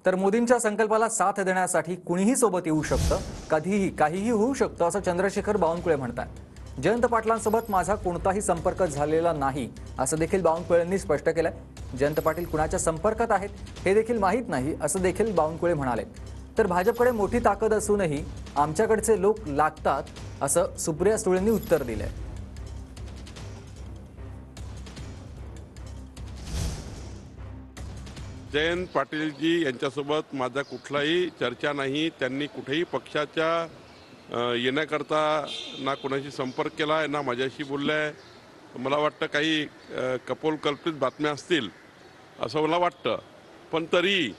तर मोदींच्या संकल्पाला साथ देण्यासाठी कुणीही सोबत येऊ शकतं, कधीही काहीही होऊ शकतं असं चंद्रशेखर बावनकुळे म्हणतात। जयंत पाटलांसोबत माझा कोणताही संपर्क झालेला नाही असं देखील बावनकुळेंनी स्पष्ट केलंय। जयंत पाटील कुणाच्या संपर्कात आहेत हे देखील माहीत नाही असं देखील बावनकुळे म्हणाले। तर भाजपकडे मोठी ताकद असूनही आमच्याकडचे लोक लागतात असं सुप्रिया सुळेंनी उत्तर दिलंय। जयंत पाटीलजी यांच्यासोबत माझा कुठलाही चर्चा नाही। त्यांनी कुठेही पक्षाच्या येण्याकरता ना कोणाशी संपर्क केला आहे ना माझ्याशी बोलले आहे। मला वाटतं काही कपोलकल्पित बातम्या असतील असं मला वाटतं। पण तरी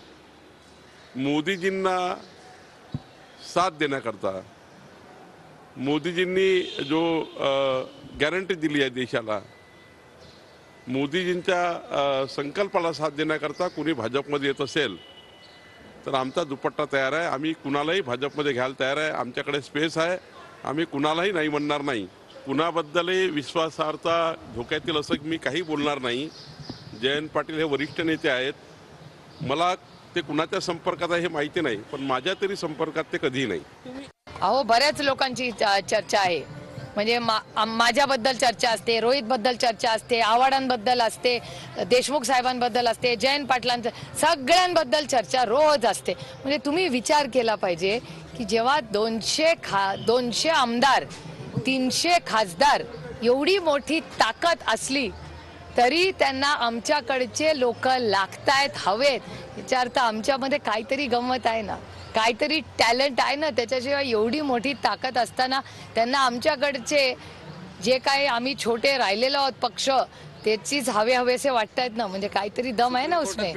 मोदीजींना साथ देण्याकरता मोदीजींनी जो गॅरंटी दिली आहे देशाला, मोदीजींच्या संकल्पाला साथ देण्याकरता कुणी भाजपमध्ये येत असेल तर आमचा दुपट्टा तयार आहे। आम्ही कुणालाही भाजपमध्ये घ्यायला तयार आहे। आमच्याकडे स्पेस आहे। आम्ही कुणालाही नाही म्हणणार नाही। कुणाबद्दलही विश्वासार्हता धोक्यातील असं मी काही बोलणार नाही। जयंत पाटील हे वरिष्ठ नेते आहेत। मला ते कुणाच्या संपर्कात आहे हे माहिती नाही, पण माझ्या तरी संपर्कात ते कधीही नाही। अहो, बऱ्याच लोकांची चर्चा आहे। म्हणजे माझ्याबद्दल चर्चा असते, रोहितबद्दल चर्चा असते, आव्हाडांबद्दल असते, देशमुख साहेबांबद्दल असते, जयंत पाटलांचं, सगळ्यांबद्दल चर्चा रोज असते। म्हणजे तुम्ही विचार केला पाहिजे की जेव्हा 200 आमदार, 300 खासदार, एवढी मोठी ताकद असली तरी त्यांना आमच्याकडचे लोक लागतायत, हवेत, याचा अर्थ आमच्यामध्ये काहीतरी गंमत आहे ना, काहीतरी टॅलेंट आहे ना। त्याच्याशिवाय एवढी मोठी ताकद असताना त्यांना आमच्याकडचे जे काही आम्ही छोटे राहिलेलो आहोत पक्ष, त्याचीच हवे हवेसे वाटतायत ना। म्हणजे काहीतरी दम आहे ना उसमें।